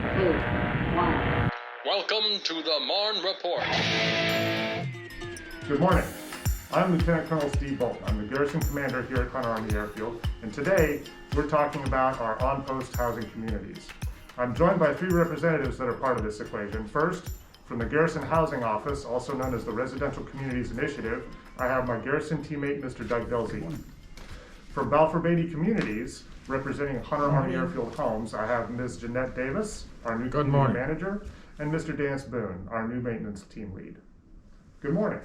2, 1. Welcome to the Marne Report. Good morning. I'm Lieutenant Colonel Stephan Bolton. I'm the Garrison Commander here at Hunter Army Airfield, and today we're talking about our on-post housing communities. I'm joined by 3 representatives that are part of this equation. First, from the Garrison Housing Office, also known as the Residential Communities Initiative, I have my Garrison teammate, Mr. Doug Delzey. From Balfour Beatty Communities, representing Hunter Army Airfield Homes, I have Ms. Jeanette Davis, our new community manager, and Mr. Dan Boone, our new maintenance team lead. Good morning.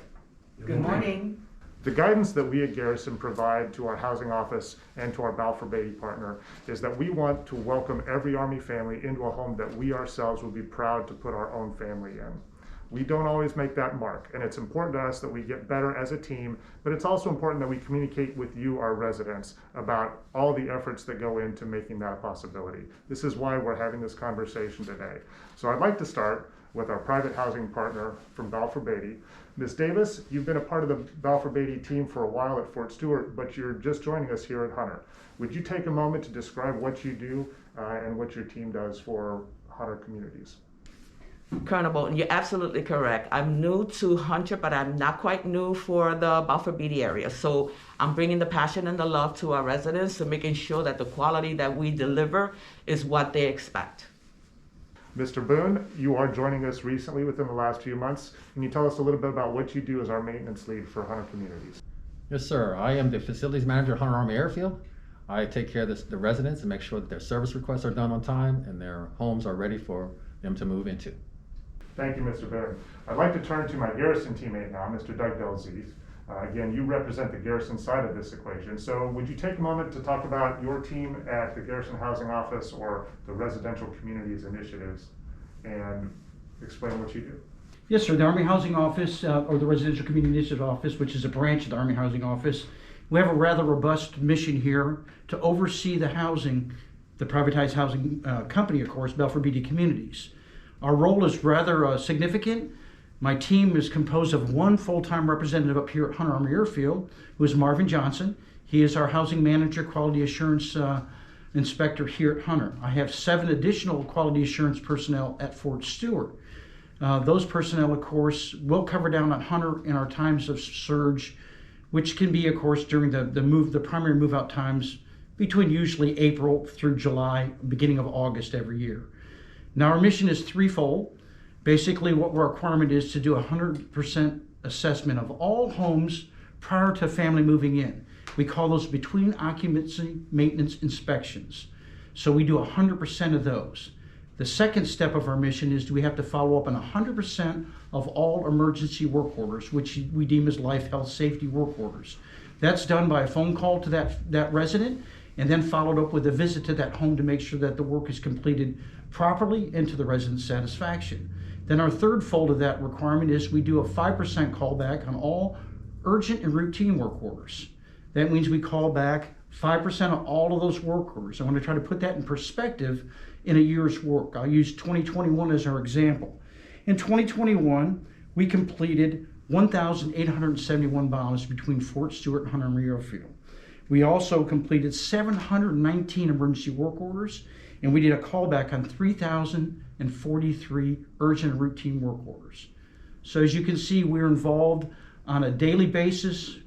Good morning. The guidance that we at Garrison provide to our housing office and to our Balfour Beatty partner is that we want to welcome every Army family into a home that we ourselves would be proud to put our own family in. We don't always make that mark, and it's important to us that we get better as a team, but it's also important that we communicate with you, our residents, about all the efforts that go into making that a possibility. This is why we're having this conversation today. So I'd like to start with our private housing partner from Balfour Beatty. Ms. Davis, you've been a part of the Balfour Beatty team for a while at Fort Stewart, but you're just joining us here at Hunter. Would you take a moment to describe what you do and what your team does for Hunter communities? Colonel Bolton, you're absolutely correct. I'm new to Hunter, but I'm not quite new for the Balfour Beatty area. So I'm bringing the passion and the love to our residents and making sure that the quality that we deliver is what they expect. Mr. Boone, you are joining us recently within the last few months. Can you tell us a little bit about what you do as our maintenance lead for Hunter communities? Yes, sir. I am the facilities manager at Hunter Army Airfield. I take care of the residents and make sure that their service requests are done on time and their homes are ready for them to move into. Thank you, Mr. Boone. I'd like to turn to my Garrison teammate now, Mr. Doug Delzey. Again, you represent the Garrison side of this equation. So would you take a moment to talk about your team at the Garrison Housing Office or the Residential Communities Initiatives and explain what you do? Yes, sir. The Army Housing Office, or the Residential Community Initiative Office, which is a branch of the Army Housing Office, we have a rather robust mission here to oversee the housing, the privatized housing company, of course, Balfour Beatty Communities. Our role is rather significant. My team is composed of 1 full-time representative up here at Hunter Army Airfield, who is Marvin Johnson. He is our housing manager, quality assurance inspector here at Hunter. I have 7 additional quality assurance personnel at Fort Stewart. Those personnel, of course, will cover down at Hunter in our times of surge, which can be, of course, during the primary move-out times between usually April through July, beginning of August every year. Now, our mission is threefold. Basically, what our requirement is to do a 100% assessment of all homes prior to family moving in. We call those between occupancy maintenance inspections. So we do 100% of those. The second step of our mission is we have to follow up on 100% of all emergency work orders, which we deem as life, health, safety work orders. That's done by a phone call to that resident, and then followed up with a visit to that home to make sure that the work is completed properly and to the resident's satisfaction. Then our third fold of that requirement is we do a 5% callback on all urgent and routine work orders. That means we call back 5% of all of those work orders. I want to try to put that in perspective in a year's work. I'll use 2021 as our example. In 2021, we completed 1,871 miles between Fort Stewart and Hunter Army Airfield. We also completed 719 emergency work orders, and we did a callback on 3,043 urgent and routine work orders. So as you can see, we're involved on a daily basis,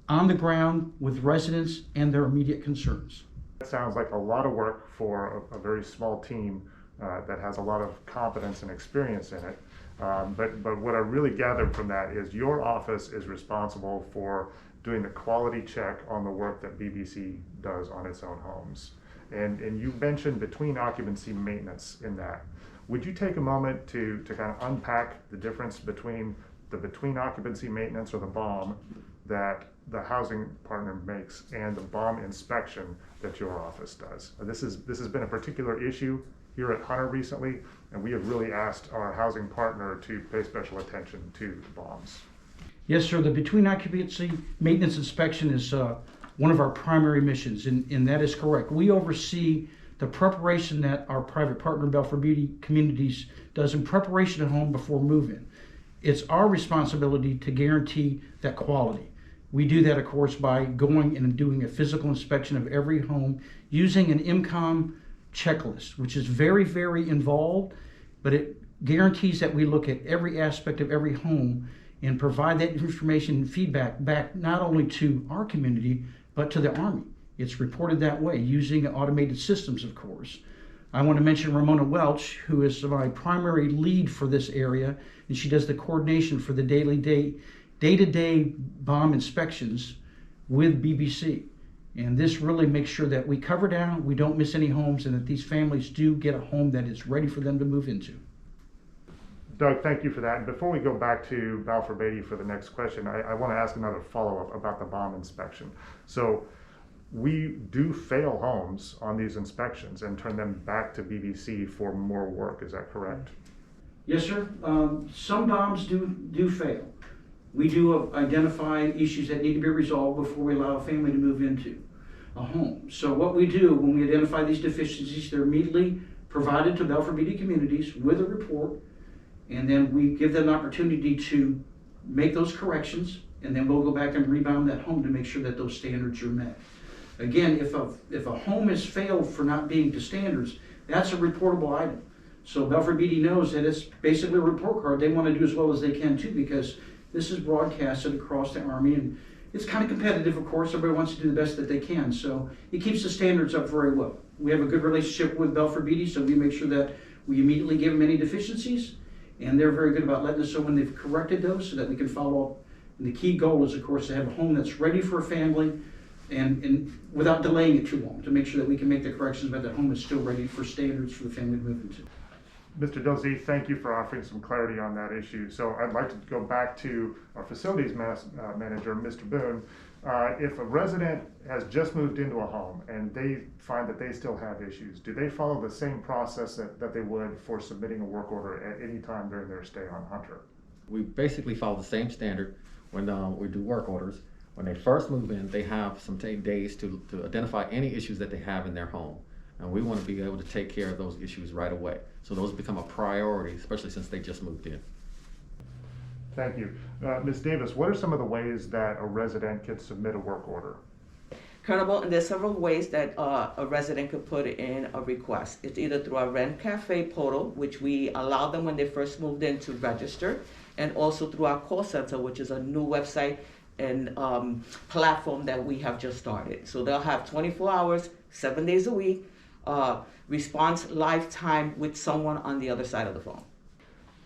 on the ground, with residents and their immediate concerns. That sounds like a lot of work for a very small team that has a lot of competence and experience in it. But what I really gathered from that is your office is responsible for doing the quality check on the work that BBC does on its own homes. And you mentioned between occupancy maintenance in that. Would you take a moment to kind of unpack the difference between the between occupancy maintenance, or the BOM, that the housing partner makes and the BOM inspection that your office does? This has been a particular issue here at Hunter recently, and we have really asked our housing partner to pay special attention to the BOMs. Yes, sir. The between occupancy maintenance inspection is one of our primary missions, and that is correct. We oversee the preparation that our private partner, Balfour Beatty Communities, does in preparation at home before move-in. It's our responsibility to guarantee that quality. We do that, of course, by going and doing a physical inspection of every home using an IMCOM checklist, which is very, very involved, but it guarantees that we look at every aspect of every home and provide that information and feedback back not only to our community, but to the Army. It's reported that way using automated systems, of course. I want to mention Ramona Welch, who is my primary lead for this area, and she does the coordination for the day-to-day bomb inspections with BBC. And this really makes sure that we cover down, we don't miss any homes, and that these families do get a home that is ready for them to move into. Doug, thank you for that. And before we go back to Balfour Beatty for the next question, I want to ask another follow-up about the bomb inspection. So we do fail homes on these inspections and turn them back to BBC for more work. Is that correct? Yes, sir. Some bombs do fail. We do identify issues that need to be resolved before we allow a family to move into a home. So what we do when we identify these deficiencies, they're immediately provided to Balfour Beatty Communities with a report, and then we give them an opportunity to make those corrections, and then we'll go back and rebound that home to make sure that those standards are met. Again, if a home has failed for not being to standards, that's a reportable item. So Balfour Beatty knows that it's basically a report card. They want to do as well as they can too, because this is broadcasted across the Army, and it's kind of competitive, of course. Everybody wants to do the best that they can, so it keeps the standards up very well. We have a good relationship with Balfour Beatty, so we make sure that we immediately give them any deficiencies, and they're very good about letting us know when they've corrected those so that we can follow up. And the key goal is, of course, to have a home that's ready for a family and without delaying it too long, to make sure that we can make the corrections, but that home is still ready for standards for the family to move into. Mr. Dilsey, thank you for offering some clarity on that issue. So I'd like to go back to our facilities manager, Mr. Boone. If a resident has just moved into a home and they find that they still have issues, do they follow the same process that they would for submitting a work order at any time during their stay on Hunter? We basically follow the same standard when we do work orders. When they first move in, they have some days to identify any issues that they have in their home. And we want to be able to take care of those issues right away. So those become a priority, especially since they just moved in. Thank you. Ms. Davis, what are some of the ways that a resident can submit a work order? Colonel Bolton, there's several ways that a resident could put in a request. It's either through our Rent Cafe portal, which we allow them when they first moved in to register, and also through our call center, which is a new website and platform that we have just started. So they'll have 24 hours, 7 days a week, response lifetime with someone on the other side of the phone.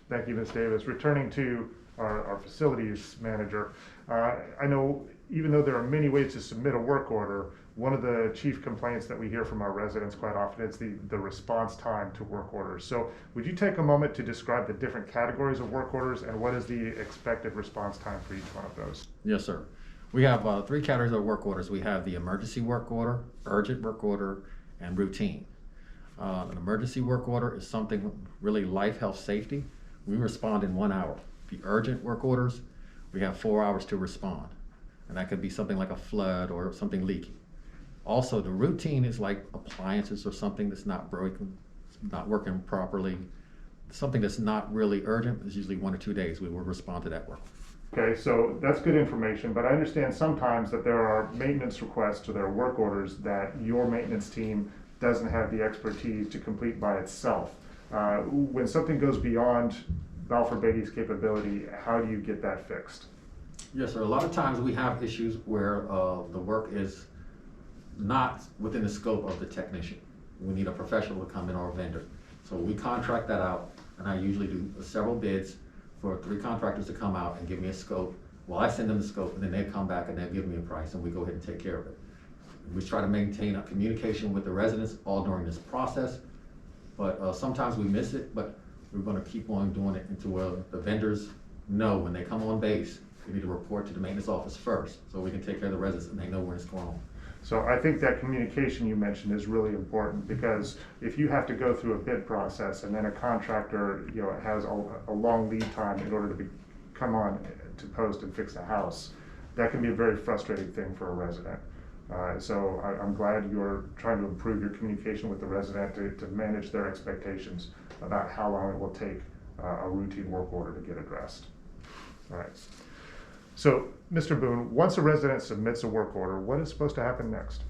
Thank you, Ms. Davis. Returning to our facilities manager, I know even though there are many ways to submit a work order, one of the chief complaints that we hear from our residents quite often is the response time to work orders. So would you take a moment to describe the different categories of work orders and what is the expected response time for each one of those? Yes, sir. We have 3 categories of work orders. We have the emergency work order, urgent work order, and routine. An emergency work order is something really life, health, safety. We respond in 1 hour. The urgent work orders, we have 4 hours to respond. And that could be something like a flood or something leaking. Also, the routine is like appliances or something that's not broken, not working properly. Something that's not really urgent is usually 1 or 2 days. We will respond to that work. Okay, so that's good information, but I understand sometimes that there are maintenance requests or there are work orders that your maintenance team doesn't have the expertise to complete by itself. When something goes beyond Balfour Beatty's capability, how do you get that fixed? Yes, sir. A lot of times we have issues where the work is not within the scope of the technician. We need a professional to come in or a vendor. So we contract that out, and I usually do several bids for 3 contractors to come out and give me a scope. Well, I send them the scope, and then they come back and they give me a price, and we go ahead and take care of it. We try to maintain a communication with the residents all during this process, but sometimes we miss it, but we're going to keep on doing it until the vendors know when they come on base, we need to report to the maintenance office first, so we can take care of the residents and they know where it's going on. So I think that communication you mentioned is really important, because if you have to go through a bid process and then a contractor, has a long lead time in order to come on to post and fix a house, that can be a very frustrating thing for a resident. So I'm glad you're trying to improve your communication with the resident to manage their expectations about how long it will take a routine work order to get addressed. All right. So, Mr. Boone, once a resident submits a work order, what is supposed to happen next?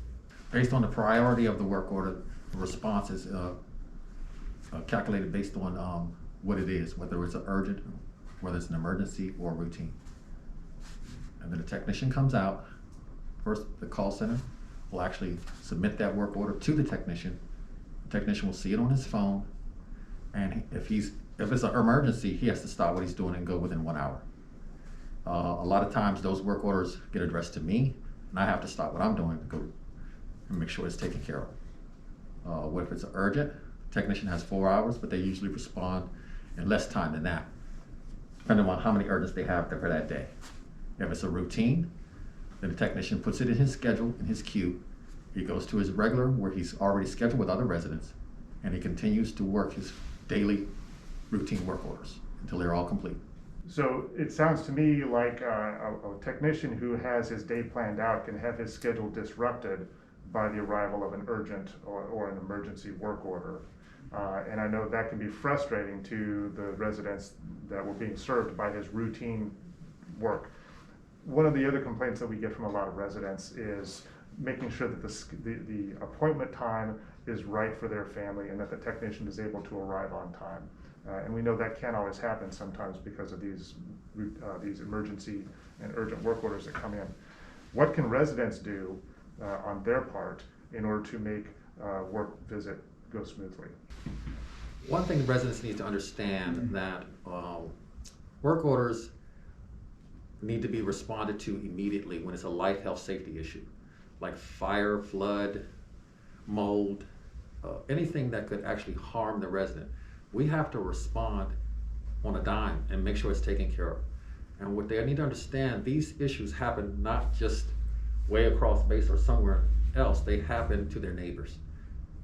Based on the priority of the work order, The response is calculated based on what it is, whether it's an urgent, whether it's an emergency or routine. And then the technician comes out. First, the call center will actually submit that work order to the technician. The technician will see it on his phone, and if it's an emergency, he has to stop what he's doing and go within 1 hour. A lot of times those work orders get addressed to me, and I have to stop what I'm doing to go and make sure it's taken care of. What if it's urgent? Technician has 4 hours, but they usually respond in less time than that, depending on how many urgents they have for that day. If it's a routine, then the technician puts it in his schedule, in his queue. He goes to his regular, where he's already scheduled with other residents, and he continues to work his daily routine work orders until they're all complete. So it sounds to me like a technician who has his day planned out can have his schedule disrupted by the arrival of an urgent or an emergency work order. And I know that can be frustrating to the residents that were being served by his routine work. One of the other complaints that we get from a lot of residents is making sure that the appointment time is right for their family and that the technician is able to arrive on time. And we know that can't always happen sometimes because of these emergency and urgent work orders that come in. What can residents do on their part in order to make work visit go smoothly? One thing residents need to understand that work orders need to be responded to immediately when it's a life, health, safety issue, like fire, flood, mold, anything that could actually harm the resident. We have to respond on a dime and make sure it's taken care of. And what they need to understand, these issues happen not just way across base or somewhere else, they happen to their neighbors.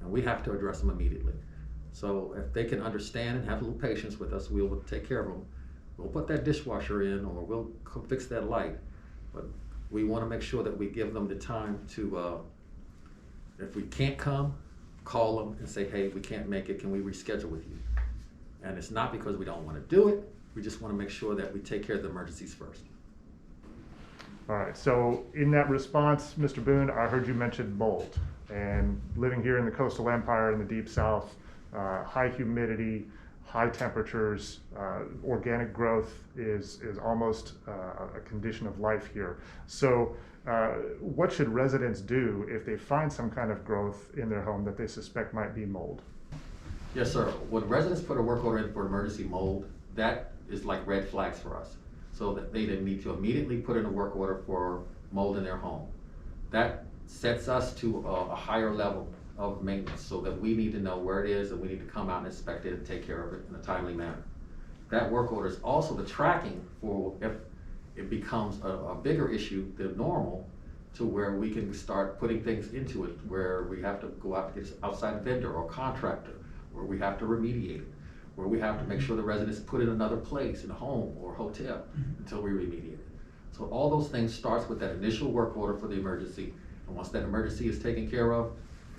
And we have to address them immediately. So if they can understand and have a little patience with us, we'll take care of them. We'll put that dishwasher in, or we'll fix that light. But we want to make sure that we give them the time to, if we can't come, call them and say, hey, we can't make it, can we reschedule with you? And it's not because we don't want to do it, we just want to make sure that we take care of the emergencies first. All right, so in that response, Mr. Boone, I heard you mention mold. And living here in the coastal empire in the deep south, high humidity, high temperatures, organic growth is almost a condition of life here. So what should residents do if they find some kind of growth in their home that they suspect might be mold? Yes, sir. When residents put a work order in for emergency mold, that is like red flags for us. So that they then need to immediately put in a work order for mold in their home. That sets us to a higher level of maintenance, so that we need to know where it is and we need to come out and inspect it and take care of it in a timely manner. That work order is also the tracking for if it becomes a bigger issue than normal, to where we can start putting things into it, where we have to go out to get an outside vendor or contractor, where we have to remediate it, where we have to make sure the residents put it in another place, in a home or hotel, until we remediate it. So all those things starts with that initial work order for the emergency. And once that emergency is taken care of,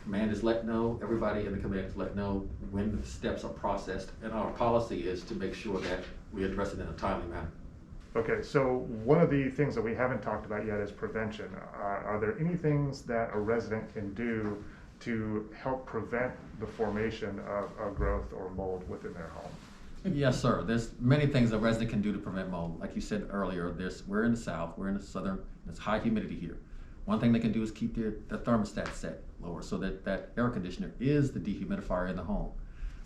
command is let know, everybody in the command is let know when the steps are processed. And our policy is to make sure that we address it in a timely manner. Okay, so one of the things that we haven't talked about yet is prevention. Are there any things that a resident can do to help prevent the formation of growth or mold within their home? Yes, sir. There's many things a resident can do to prevent mold. Like you said earlier, we're in the south, we're in the southern, there's high humidity here. One thing they can do is keep the thermostat set lower, so that air conditioner is the dehumidifier in the home.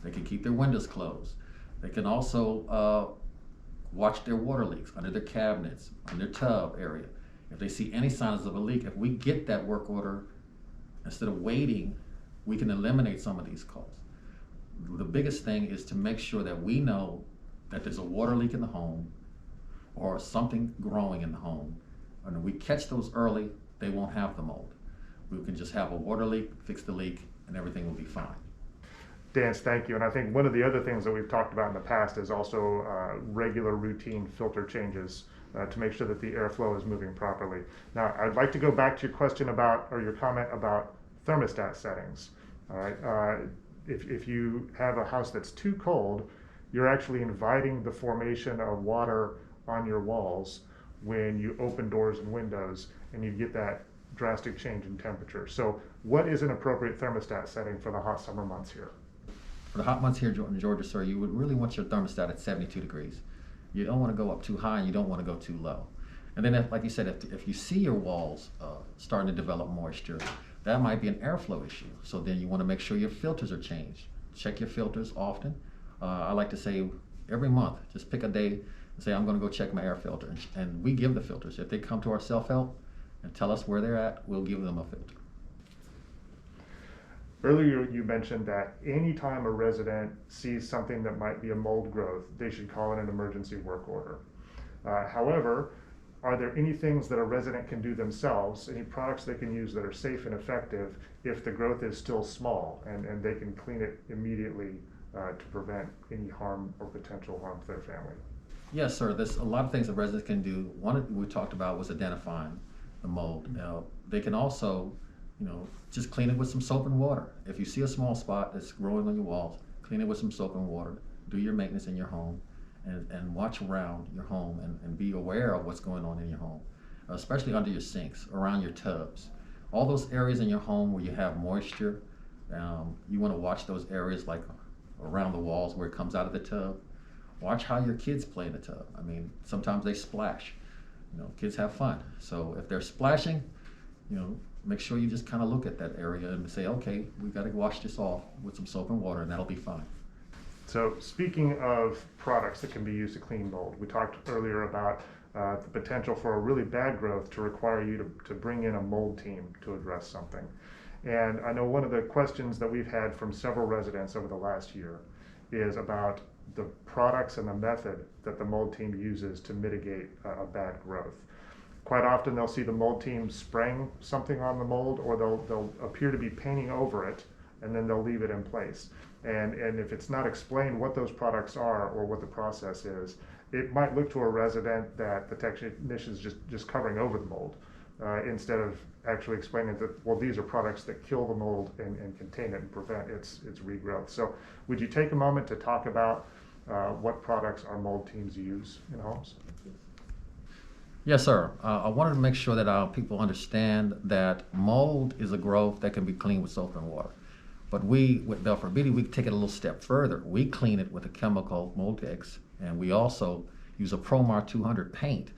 They can keep their windows closed. They can also watch their water leaks under their cabinets, on their tub area. If they see any signs of a leak, if we get that work order, instead of waiting, we can eliminate some of these calls. The biggest thing is to make sure that we know that there's a water leak in the home or something growing in the home. And if we catch those early, they won't have the mold. We can just have a water leak, fix the leak, and everything will be fine. Dance, thank you. And I think one of the other things that we've talked about in the past is also regular routine filter changes to make sure that the airflow is moving properly. Now, I'd like to go back to your question about, or your comment about thermostat settings. All right. If you have a house that's too cold, you're actually inviting the formation of water on your walls when you open doors and windows, and you get that drastic change in temperature. So what is an appropriate thermostat setting for the hot summer months here? For the hot months here in Georgia, sir, you would really want your thermostat at 72 degrees. You don't want to go up too high and you don't want to go too low. And then, like you said, if you see your walls starting to develop moisture, that might be an airflow issue. So then you want to make sure your filters are changed. Check your filters often. I like to say every month, just pick a day and say, I'm going to go check my air filter. And we give the filters. If they come to our self-help and tell us where they're at, we'll give them a filter. Earlier you mentioned that anytime a resident sees something that might be a mold growth, they should call in an emergency work order. However, are there any things that a resident can do themselves, any products they can use that are safe and effective if the growth is still small and they can clean it immediately to prevent any harm or potential harm to their family? Yes, sir. There's a lot of things that residents can do. One we talked about was identifying the mold. Now, they can also, just clean it with some soap and water. If you see a small spot that's growing on your walls, clean it with some soap and water. Do your maintenance in your home and watch around your home and be aware of what's going on in your home, especially under your sinks, around your tubs. All those areas in your home where you have moisture, you want to watch those areas like around the walls where it comes out of the tub. Watch how your kids play in the tub. I mean, sometimes they splash. Kids have fun. So if they're splashing, make sure you just kind of look at that area and say, okay, we got to wash this off with some soap and water, and that'll be fine. So speaking of products that can be used to clean mold, we talked earlier about the potential for a really bad growth to require you to bring in a mold team to address something. And I know one of the questions that we've had from several residents over the last year is about the products and the method that the mold team uses to mitigate a bad growth. Quite often they'll see the mold team spraying something on the mold, or they'll appear to be painting over it, and then they'll leave it in place. And if it's not explained what those products are or what the process is, it might look to a resident that the technician's just covering over the mold, instead of actually explaining that, well, these are products that kill the mold and contain it and prevent its regrowth. So would you take a moment to talk about what products our mold teams use in homes? Yes, sir. I wanted to make sure that people understand that mold is a growth that can be cleaned with soap and water. But we, with Balfour Beatty, we take it a little step further. We clean it with a chemical mold X, and we also use a Promar 200 paint.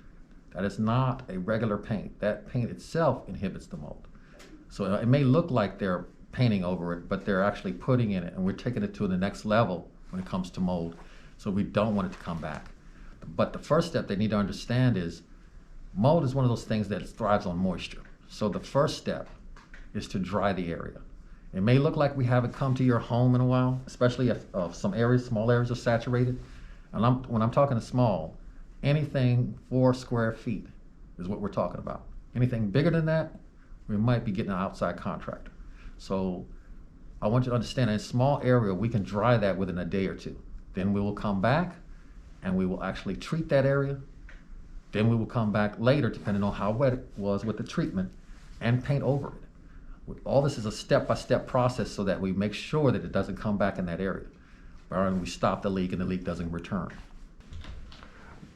That is not a regular paint. That paint itself inhibits the mold. So it may look like they're painting over it, but they're actually putting in it, and we're taking it to the next level when it comes to mold. So we don't want it to come back. But the first step they need to understand is mold is one of those things that thrives on moisture. So the first step is to dry the area. It may look like we haven't come to your home in a while, especially if some areas, small areas are saturated. And when I'm talking small, anything 4 square feet is what we're talking about. Anything bigger than that, we might be getting an outside contractor. So I want you to understand, in a small area, we can dry that within a day or two. Then we will come back and we will actually treat that area. Then we will come back later, depending on how wet it was with the treatment, and paint over it. All this is a step-by-step process so that we make sure that it doesn't come back in that area. And we stop the leak and the leak doesn't return.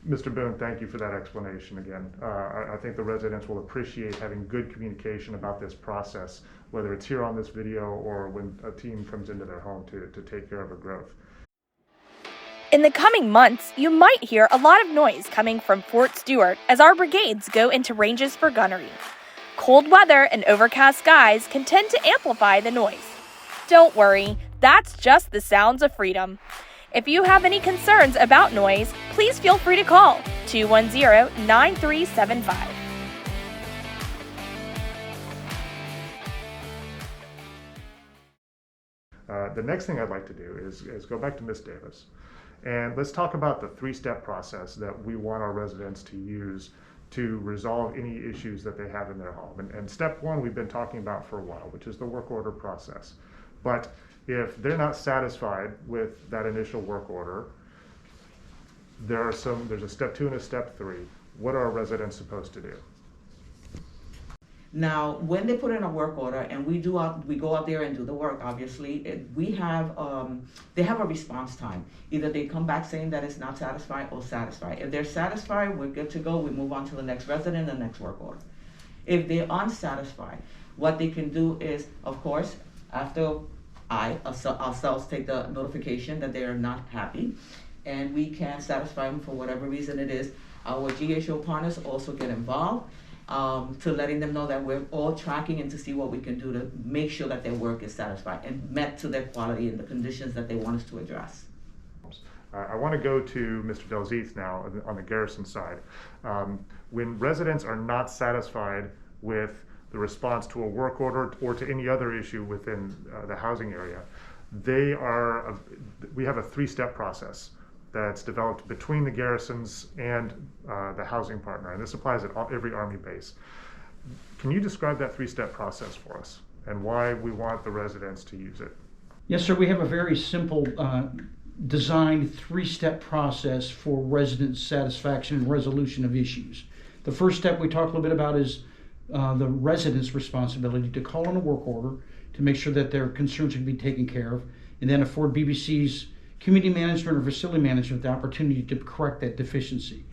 Mr. Boone, thank you for that explanation again. I think the residents will appreciate having good communication about this process, whether it's here on this video or when a team comes into their home to take care of a growth. In the coming months, you might hear a lot of noise coming from Fort Stewart as our brigades go into ranges for gunnery. Cold weather and overcast skies can tend to amplify the noise. Don't worry, that's just the sounds of freedom. If you have any concerns about noise, please feel free to call 210-9375. The next thing I'd like to do is go back to Ms. Davis, and let's talk about the 3-step process that we want our residents to use to resolve any issues that they have in their home. And step 1 we've been talking about for a while, which is the work order process. But if they're not satisfied with that initial work order, there's a step 2 and a step 3. What are our residents supposed to do? Now, when they put in a work order and we go out there and do the work, obviously, they have a response time. Either they come back saying that it's not satisfied or satisfied. If they're satisfied, we're good to go. We move on to the next resident and the next work order. If they're unsatisfied, what they can do is, of course, after ourselves take the notification that they are not happy, and we can satisfy them for whatever reason it is. Our GHO partners also get involved to letting them know that we're all tracking and to see what we can do to make sure that their work is satisfied and met to their quality and the conditions that they want us to address. I want to go to Mr. Delzeeth now on the Garrison side. When residents are not satisfied with the response to a work order or to any other issue within the housing area, we have a three-step process that's developed between the garrisons and the housing partner, and this applies at every Army base. Can you describe that three-step process for us and why we want the residents to use it? Yes, sir. We have a very simple designed three-step process for resident satisfaction and resolution of issues. The first step we talked a little bit about is the resident's responsibility to call in a work order to make sure that their concerns can be taken care of, and then afford BBC's community management or facility management the opportunity to correct that deficiency.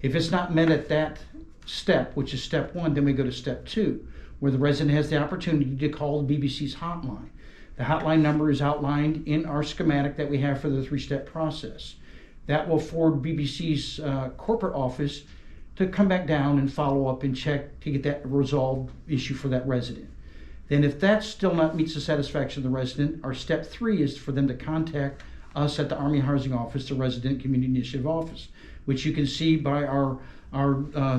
If it's not met at that step, which is step one, then we go to step two, where the resident has the opportunity to call the BBC's hotline. The hotline number is outlined in our schematic that we have for the three-step process. That will forward BBC's corporate office to come back down and follow up and check to get that resolved issue for that resident. Then if that still not meets the satisfaction of the resident, our step three is for them to contact us at the Army Housing Office, the Resident Community Initiative Office, which you can see by our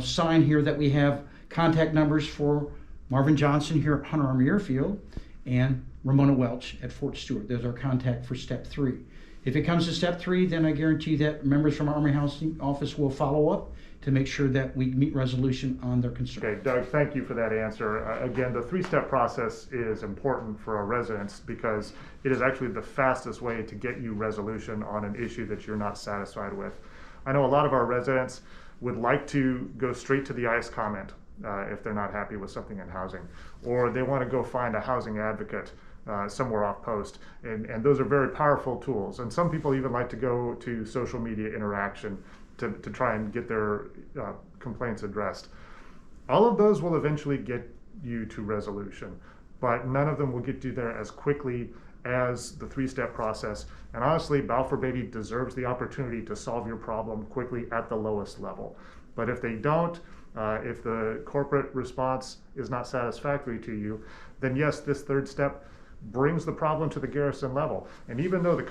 sign here that we have contact numbers for Marvin Johnson here at Hunter Army Airfield and Ramona Welch at Fort Stewart. There's our contact for step three. If it comes to step three, then I guarantee that members from Army Housing Office will follow up to make sure that we meet resolution on their concern. Okay, Doug, thank you for that answer. Again, the three-step process is important for our residents because it is actually the fastest way to get you resolution on an issue that you're not satisfied with. I know a lot of our residents would like to go straight to the ICE comment if they're not happy with something in housing, or they want to go find a housing advocate somewhere off post, and those are very powerful tools. And some people even like to go to social media interaction to try and get their complaints addressed. All of those will eventually get you to resolution, but none of them will get you there as quickly as the three-step process. And honestly, Balfour Beatty deserves the opportunity to solve your problem quickly at the lowest level. But if they don't, if the corporate response is not satisfactory to you, then yes, this third step brings the problem to the garrison level. And even though the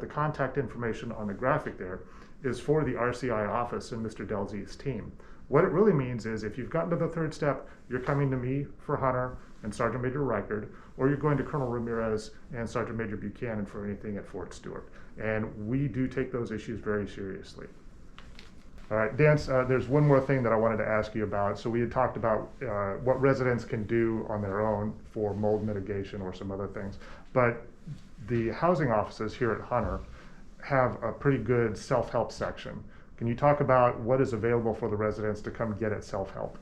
contact information on the graphic there is for the RCI office and Mr. Delzeeth's team, what it really means is if you've gotten to the third step, you're coming to me for Hunter and Sergeant Major Reichard, or you're going to Colonel Ramirez and Sergeant Major Buchanan for anything at Fort Stewart. And we do take those issues very seriously. All right, Dance, there's one more thing that I wanted to ask you about. So we had talked about what residents can do on their own for mold mitigation or some other things, but the housing offices here at Hunter have a pretty good self-help section. Can you talk about what is available for the residents to come get at self-help?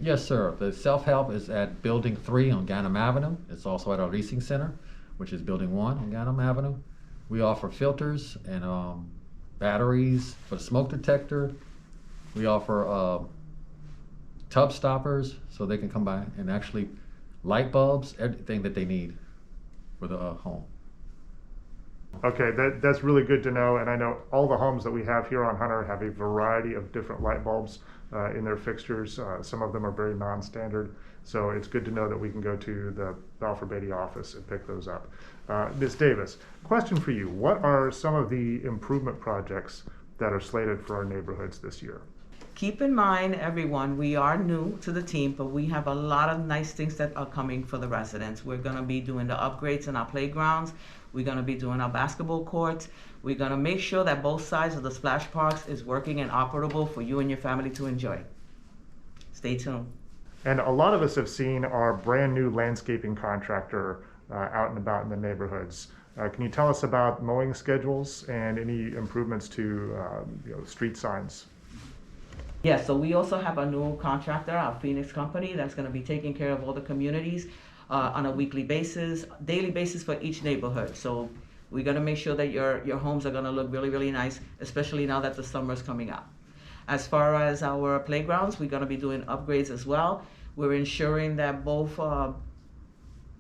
Yes, sir. The self-help is at Building 3 on Ganem Avenue. It's also at our leasing center, which is Building 1 on Ganem Avenue. We offer filters and batteries for the smoke detector. We offer tub stoppers so they can come by, and actually light bulbs, everything that they need for the home. Okay, that's really good to know, and I know all the homes that we have here on Hunter have a variety of different light bulbs in their fixtures. Some of them are very non-standard, so it's good to know that we can go to the Balfour Beatty office and pick those up. Ms. Davis, question for you. What are some of the improvement projects that are slated for our neighborhoods this year? Keep in mind, everyone, we are new to the team, but we have a lot of nice things that are coming for the residents. We're going to be doing the upgrades in our playgrounds. We're going to be doing our basketball courts. We're going to make sure that both sides of the splash parks is working and operable for you and your family to enjoy. Stay tuned. And a lot of us have seen our brand new landscaping contractor out and about in the neighborhoods. Can you tell us about mowing schedules and any improvements to street signs? Yes, so we also have a new contractor, our Phoenix company, that's going to be taking care of all the communities on a weekly basis, daily basis for each neighborhood. So we're going to make sure that your homes are going to look really, really nice, especially now that the summer is coming up. As far as our playgrounds, we're going to be doing upgrades as well. We're ensuring that both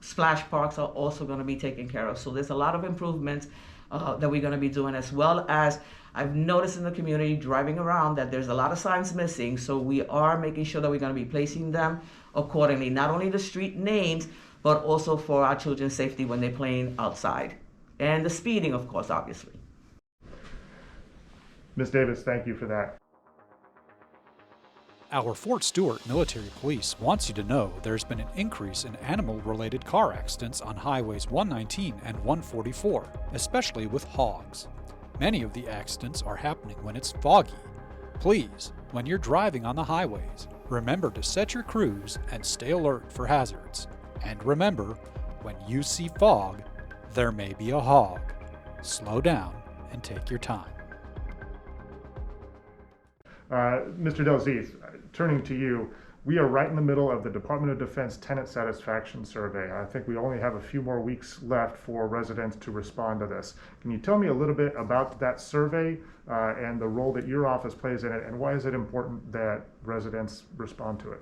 splash parks are also going to be taken care of. So there's a lot of improvements that we're going to be doing, as well as I've noticed in the community driving around that there's a lot of signs missing. So we are making sure that we're going to be placing them accordingly, not only the street names, but also for our children's safety when they're playing outside. And the speeding, of course, obviously. Ms. Davis, thank you for that. Our Fort Stewart Military Police wants you to know there's been an increase in animal-related car accidents on highways 119 and 144, especially with hogs. Many of the accidents are happening when it's foggy. Please, when you're driving on the highways, remember to set your cruise and stay alert for hazards. And remember, when you see fog, there may be a hog. Slow down and take your time. Mr. Delzeith, turning to you, we are right in the middle of the Department of Defense Tenant Satisfaction Survey. I think we only have a few more weeks left for residents to respond to this. Can you tell me a little bit about that survey and the role that your office plays in it, and why is it important that residents respond to it?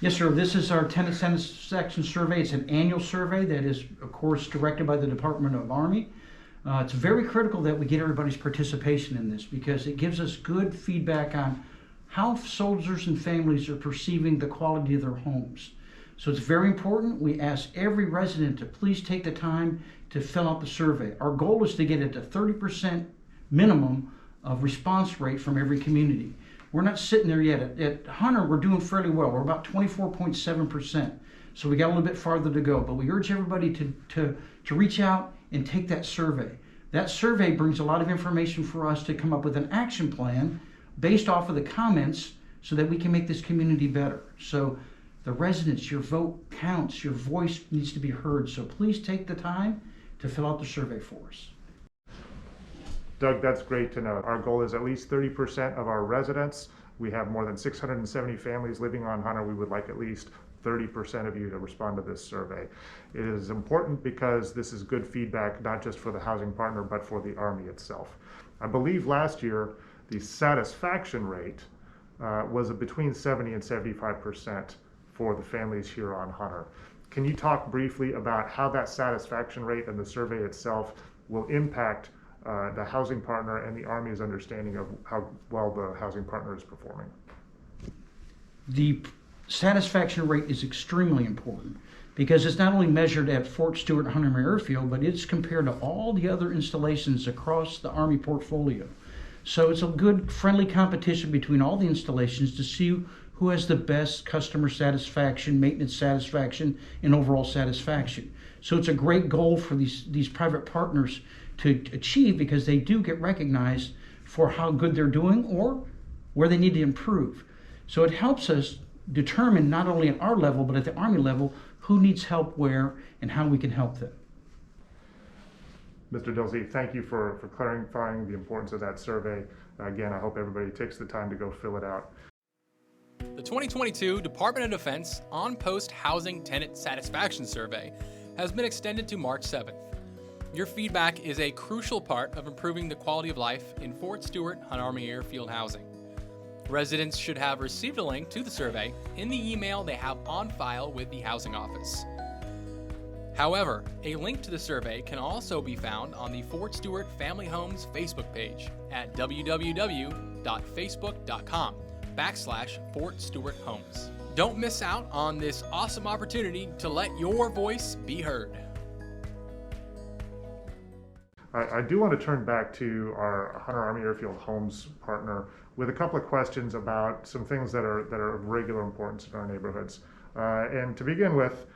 Yes, sir. This is our tenant satisfaction survey. It's an annual survey that is, of course, directed by the Department of Army. It's very critical that we get everybody's participation in this because it gives us good feedback on how soldiers and families are perceiving the quality of their homes. So it's very important. We ask every resident to please take the time to fill out the survey. Our goal is to get it to 30% minimum of response rate from every community. We're not sitting there yet. At Hunter, we're doing fairly well. We're about 24.7%. So we got a little bit farther to go, but we urge everybody to reach out and take that survey. That survey brings a lot of information for us to come up with an action plan based off of the comments so that we can make this community better. So the residents, your vote counts, your voice needs to be heard. So please take the time to fill out the survey for us. Doug, that's great to know. Our goal is at least 30% of our residents. We have more than 670 families living on Hunter. We would like at least 30% of you to respond to this survey. It is important because this is good feedback, not just for the housing partner, but for the Army itself. I believe last year, the satisfaction rate was between 70 and 75% for the families here on Hunter. Can you talk briefly about how that satisfaction rate and the survey itself will impact the housing partner and the Army's understanding of how well the housing partner is performing? The satisfaction rate is extremely important because it's not only measured at Fort Stewart-Hunter Airfield, but it's compared to all the other installations across the Army portfolio. So it's a good friendly competition between all the installations to see who has the best customer satisfaction, maintenance satisfaction, and overall satisfaction. So it's a great goal for these private partners to achieve because they do get recognized for how good they're doing or where they need to improve. So it helps us determine not only at our level but at the Army level who needs help where and how we can help them. Mr. Dilsey, thank you for clarifying the importance of that survey. Again, I hope everybody takes the time to go fill it out. The 2022 Department of Defense On-Post Housing Tenant Satisfaction Survey has been extended to March 7th. Your feedback is a crucial part of improving the quality of life in Fort Stewart-Hunter Army Airfield housing. Residents should have received a link to the survey in the email they have on file with the Housing Office. However, a link to the survey can also be found on the Fort Stewart Family Homes Facebook page at www.facebook.com/Fort Stewart Homes. Don't miss out on this awesome opportunity to let your voice be heard. I do want to turn back to our Hunter Army Airfield Homes partner with a couple of questions about some things that are of regular importance in our neighborhoods. And to begin with,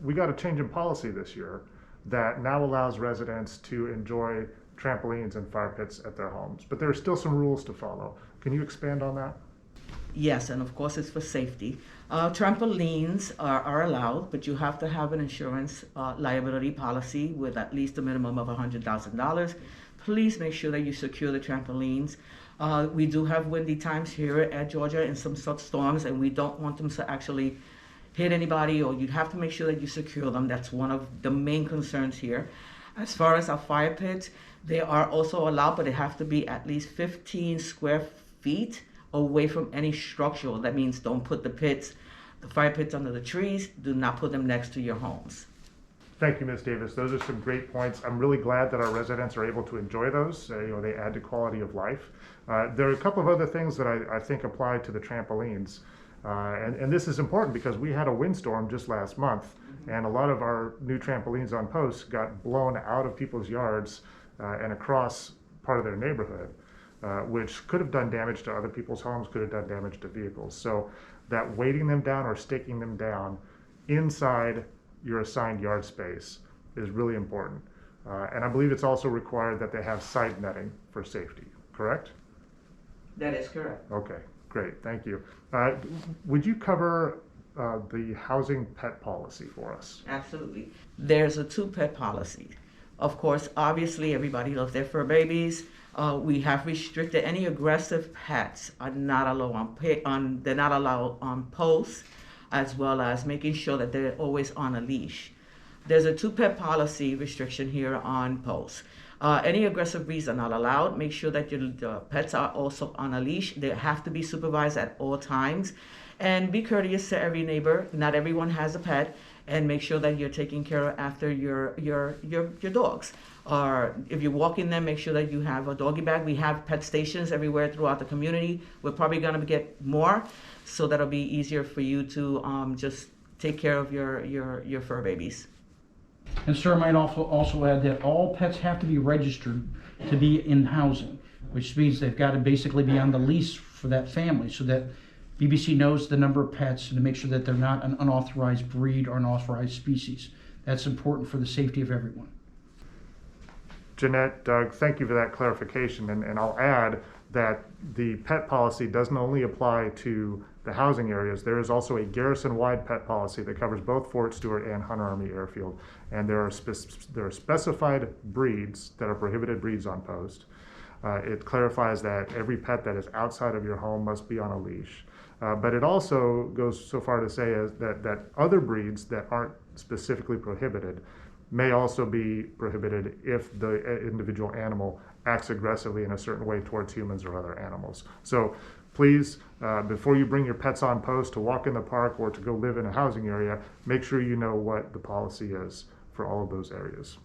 we got a change in policy this year that now allows residents to enjoy trampolines and fire pits at their homes, but there are still some rules to follow. Can you expand on that? Yes, and of course it's for safety. Trampolines are allowed, but you have to have an insurance liability policy with at least a minimum of $100,000. Please make sure that you secure the trampolines. We do have windy times here at Georgia and some such storms, and we don't want them to actually hit anybody, or you have to make sure that you secure them. That's one of the main concerns here. As far as our fire pits, they are also allowed, but they have to be at least 15 square feet away from any structural. That means don't put the fire pits under the trees. Do not put them next to your homes. Thank you, Ms. Davis. Those are some great points. I'm really glad that our residents are able to enjoy those. They add to quality of life. There are a couple of other things that I think apply to the trampolines. And this is important because we had a windstorm just last month, and a lot of our new trampolines on posts got blown out of people's yards and across part of their neighborhood, which could have done damage to other people's homes, could have done damage to vehicles. So that weighting them down or staking them down inside your assigned yard space is really important. And I believe it's also required that they have side netting for safety, correct? That is correct. Okay, great, thank you. Would you cover the housing pet policy for us? Absolutely. There's a 2-pet policy. Of course, obviously, everybody loves their fur babies. We have restricted any aggressive pets are not allowed they're not allowed on posts, as well as making sure that they're always on a leash. There's a 2-pet policy restriction here on posts. Any aggressive breeds are not allowed. Make sure that your pets are also on a leash. They have to be supervised at all times. And be courteous to every neighbor. Not everyone has a pet. And make sure that you're taking care of after your dogs. Or if you're walking them, make sure that you have a doggy bag. We have pet stations everywhere throughout the community. We're probably going to get more, so that'll be easier for you to just take care of your fur babies. And sir, I might also add that all pets have to be registered to be in housing, which means they've got to basically be on the lease for that family so that BBC knows the number of pets and to make sure that they're not an unauthorized breed or unauthorized species. That's important for the safety of everyone. Jeanette, Doug, thank you for that clarification. And I'll add that the pet policy doesn't only apply to the housing areas. There is also a Garrison-wide pet policy that covers both Fort Stewart and Hunter Army Airfield. And there are specified breeds that are prohibited breeds on post. It clarifies that every pet that is outside of your home must be on a leash. But it also goes so far to say that other breeds that aren't specifically prohibited may also be prohibited if the individual animal acts aggressively in a certain way towards humans or other animals. So please, before you bring your pets on post to walk in the park or to go live in a housing area, make sure you know what the policy is for all of those areas.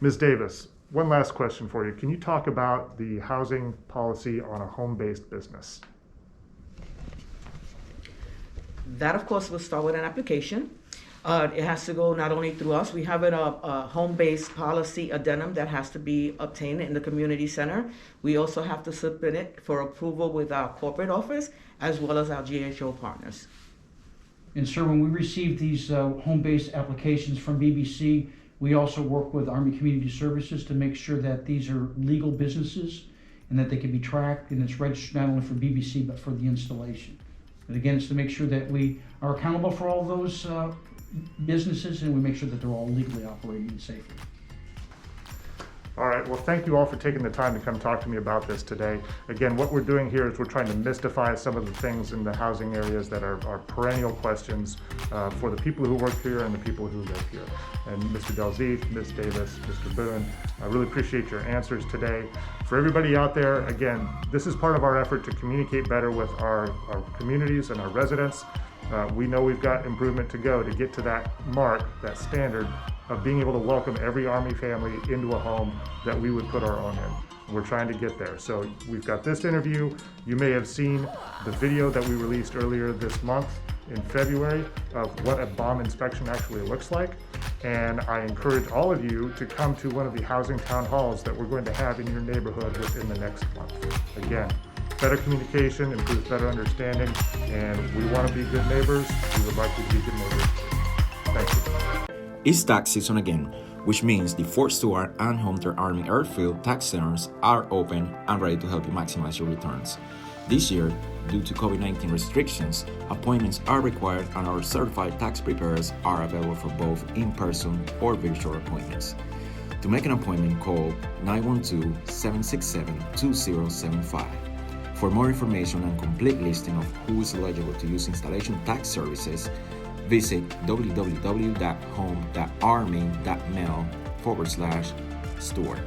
Ms. Davis, one last question for you. Can you talk about the housing policy on a home-based business? That, of course, will start with an application. It has to go not only through us. We have a home-based policy addendum that has to be obtained in the community center. We also have to submit it for approval with our corporate office as well as our GHO partners. And sir, when we receive these home-based applications from BBC, we also work with Army Community Services to make sure that these are legal businesses and that they can be tracked and it's registered not only for BBC but for the installation. And again, it's to make sure that we are accountable for all those businesses and we make sure that they're all legally operating safely. All right, well, thank you all for taking the time to come talk to me about this today. Again, what we're doing here is we're trying to mystify some of the things in the housing areas that are perennial questions for the people who work here and the people who live here. And Mr. Delzeef, Ms. Davis, Mr. Boone, I really appreciate your answers today. For everybody out there, again, this is part of our effort to communicate better with our communities and our residents. We know we've got improvement to go to get to that mark, that standard of being able to welcome every Army family into a home that we would put our own in. We're trying to get there. So we've got this interview. You may have seen the video that we released earlier this month in February of what a bomb inspection actually looks like. And I encourage all of you to come to one of the housing town halls that we're going to have in your neighborhood within the next month. Again, better communication improves better understanding, and we want to be good neighbors. We would like you to be good neighbors. Thank you. It's tax season again, which means the Fort Stewart and Hunter Army Airfield tax centers are open and ready to help you maximize your returns. This year, due to COVID-19 restrictions, appointments are required and our certified tax preparers are available for both in-person or virtual appointments. To make an appointment, call 912-767-2075. For more information and complete listing of who is eligible to use installation tax services, visit www.home.army.mil/Stewart.